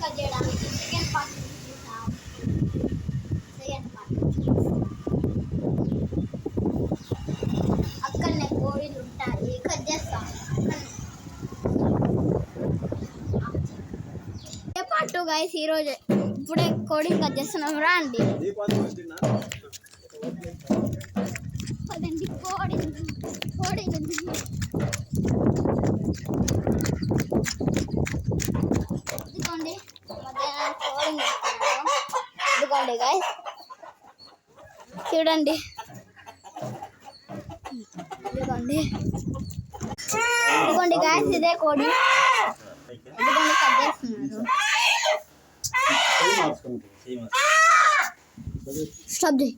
Cut చేయడానికి second part చూసాం. Second part అక్కడనే కోడిలు ఉంటాయి, కట్ చేస్తాం. Part 2 guys. ఈరోజు ఇప్పుడే కోడిని కట్ చేస్తున్నాం. రా అండి. అదండి కోడి ఇదిగోండి కోడిని ఇదిగోండి గైస్, చూడండి. ఇదిగోండి గైస్, ఇదే కోడి. ఇదిగోండి కట్ చేస్తున్నారు. స్టాప్ చేయి.